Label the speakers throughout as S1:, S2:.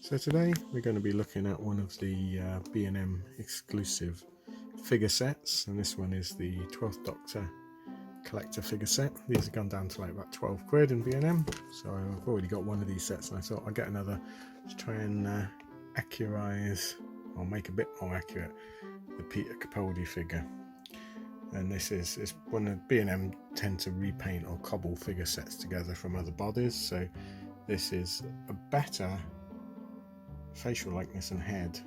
S1: So today we're going to be looking at one of the B&M exclusive figure sets, and this one is the 12th Doctor collector figure set. These have gone down to like about 12 quid in B&M, so I've already got one of these sets and I thought I'd get another to try and accurize, or make a bit more accurate, the Peter Capaldi figure. And this is one of B&M tend to repaint or cobble figure sets together from other bodies, so this is a better facial likeness and head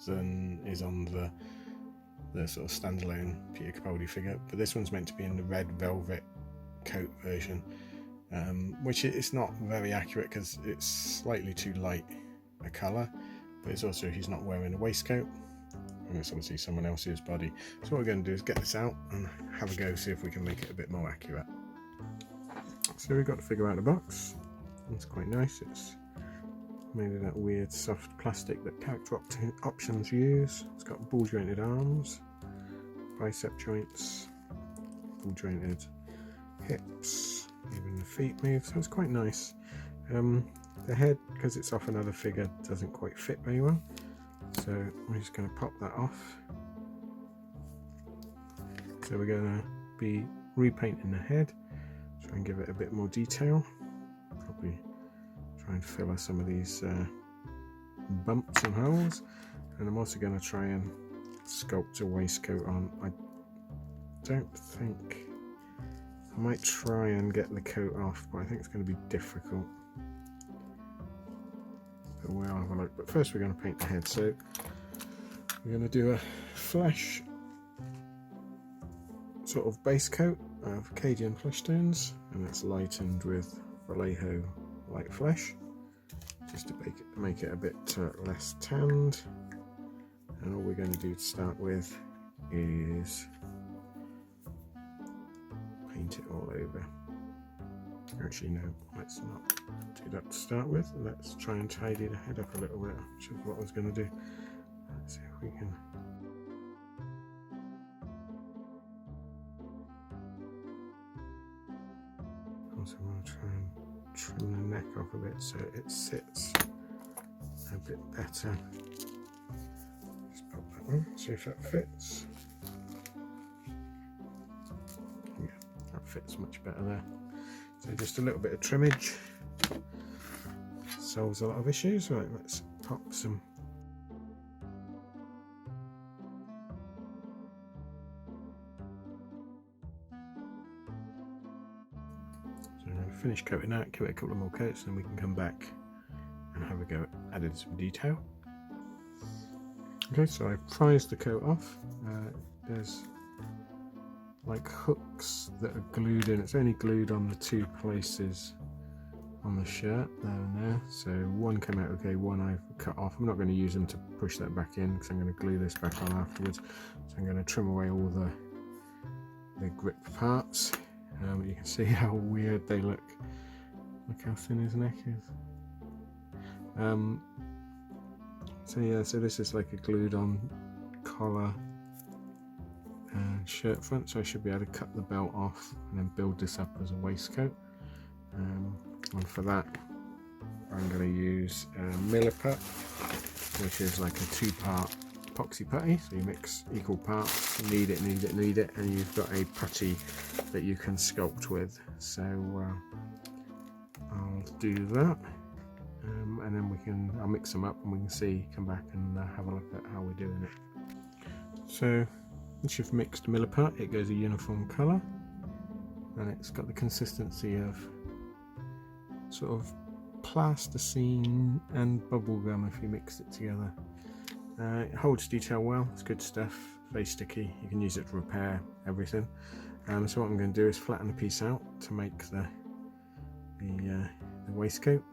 S1: than is on the sort of standalone Peter Capaldi figure, but this one's meant to be in the red velvet coat version, which is not very accurate because it's slightly too light a colour, but it's also, he's not wearing a waistcoat and it's obviously someone else's body. So what we're going to do is get this out and have a go, see if we can make it a bit more accurate. So we've got the figure out of the box. It's quite nice. It's made of that weird soft plastic that character options use. It's got ball jointed arms, bicep joints, ball jointed hips, even the feet move, so it's quite nice. The head, because it's off another figure, doesn't quite fit very well, so I'm just going to pop that off. So we're going to be repainting the head, try and give it a bit more detail, probably try and fill some of these bumps and holes, and I'm also going to try and sculpt a waistcoat on. I don't think, I might try and get the coat off, but I think it's going to be difficult, but we'll have a look. But first we're going to paint the head, so we're going to do a flesh sort of base coat of Cadian flesh tones, and it's lightened with Vallejo light flesh, just to make it a bit less tanned. And all we're going to do to start with is paint it all over. Actually no, let's not do that to start with. Let's try and tidy the head up a little bit, which is what I was going to do. Let's see if we can. Also I'm going to try and trim the neck off a bit so it sits a bit better. Just pop that on, see if that fits. Yeah, that fits much better there. So just a little bit of trimmage solves a lot of issues. Right, let's pop some. So I'm going to finish coating that, give it a couple of more coats, and then we can come back and have a go at adding some detail. Okay, so I've prized the coat off. There's like hooks that are glued in. It's only glued on the two places on the shirt, there and there. So one came out okay, one I've cut off. I'm not going to use them to push that back in because I'm going to glue this back on afterwards. So I'm going to trim away all the grip parts. You can see how weird they look. Look how thin his neck is. So yeah, so this is like a glued on collar and shirt front, so I should be able to cut the belt off and then build this up as a waistcoat. And for that I'm going to use Milliput, which is like a two-part epoxy putty, so you mix equal parts, knead it, and you've got a putty that you can sculpt with. So I'll do that, and then I'll mix them up and we can see, come back and have a look at how we're doing it. So once you've mixed Milliput, it goes a uniform colour, and it's got the consistency of sort of plasticine and bubblegum if you mix it together. It holds detail well, it's good stuff, very sticky, you can use it to repair everything. So what I'm going to do is flatten the piece out to make the waistcoat.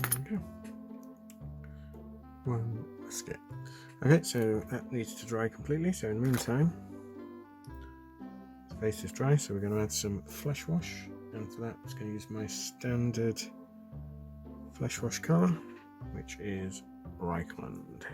S1: There we go. One basket. Okay, so that needs to dry completely. So in the meantime, the face is dry, so we're going to add some flesh wash. And for that, I'm just going to use my standard flesh wash colour, which is Reichland.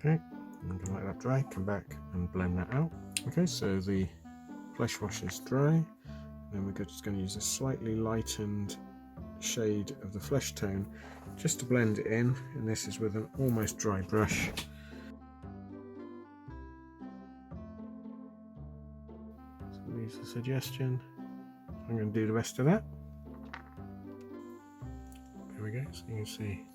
S1: Okay, I'm going to let that dry, come back and blend that out. Okay, so the flesh wash is dry. Then we're just going to use a slightly lightened shade of the flesh tone just to blend it in, and this is with an almost dry brush. So leaves a suggestion. I'm going to do the rest of that. There we go, so you can see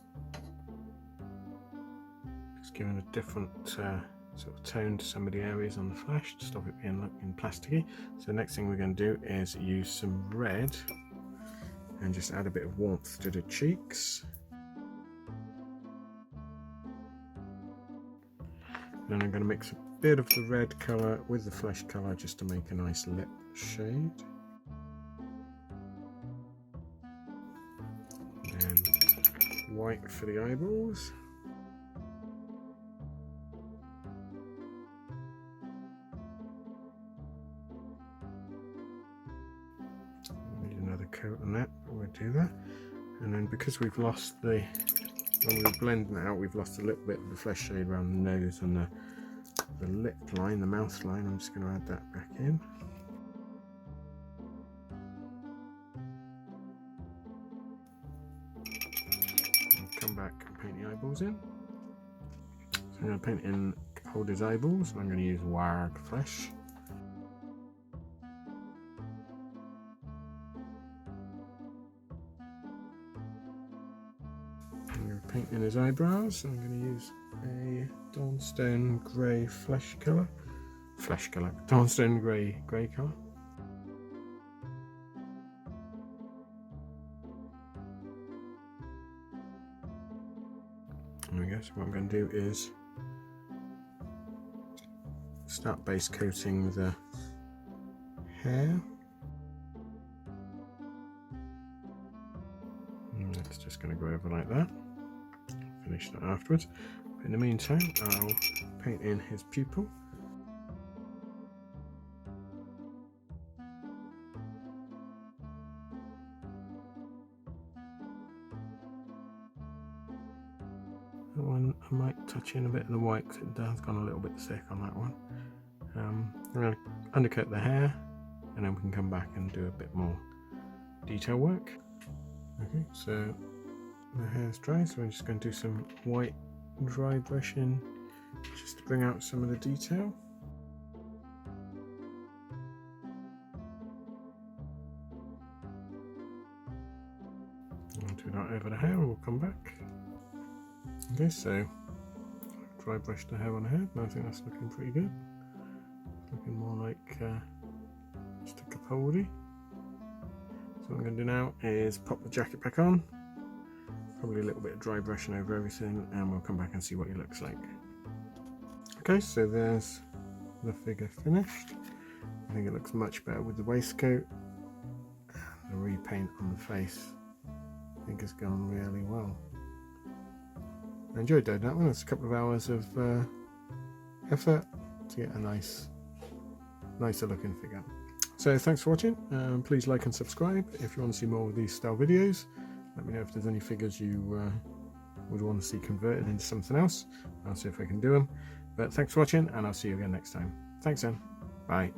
S1: it's giving a different sort of tone to some of the areas on the flesh to stop it being looking plasticky. So the next thing we're going to do is use some red and just add a bit of warmth to the cheeks. Then I'm going to mix a bit of the red colour with the flesh colour just to make a nice lip shade. And white for the eyeballs. Coat on that, but we'll do that. And then because we've lost the, when we were blending it out, we've lost a little bit of the flesh shade around the nose and the lip line, the mouth line. I'm just going to add that back in. And come back and paint the eyeballs in. So I'm going to paint in Capaldi's eyeballs, and I'm going to use Warg Flesh. Paint in his eyebrows, and I'm going to use a Dawnstone Grey Dawnstone Grey colour. There we go, so what I'm going to do is start base coating the hair. And that's just going to go over like that. Finish that afterwards. But in the meantime, I'll paint in his pupil. That one I might touch in a bit of the white because it has gone a little bit thick on that one. I'm going to undercoat the hair, and then we can come back and do a bit more detail work. Okay, so the hair's dry, so I'm just going to do some white dry brushing just to bring out some of the detail. I'll do that over the hair and we'll come back. Okay, so dry brush the hair on the head, and I think that's looking pretty good. It's looking more like Mr. Capaldi. So what I'm going to do now is pop the jacket back on. Probably a little bit of dry brushing over everything, and we'll come back and see what he looks like. Okay, so there's the figure finished. I think it looks much better with the waistcoat. The repaint on the face, I think, has gone really well. I enjoyed doing that one. It's a couple of hours of effort to get a nicer looking figure. So thanks for watching. Please like and subscribe if you want to see more of these style videos. Let me know if there's any figures you would want to see converted into something else. I'll see if I can do them. But thanks for watching, and I'll see you again next time. Thanks then. Bye.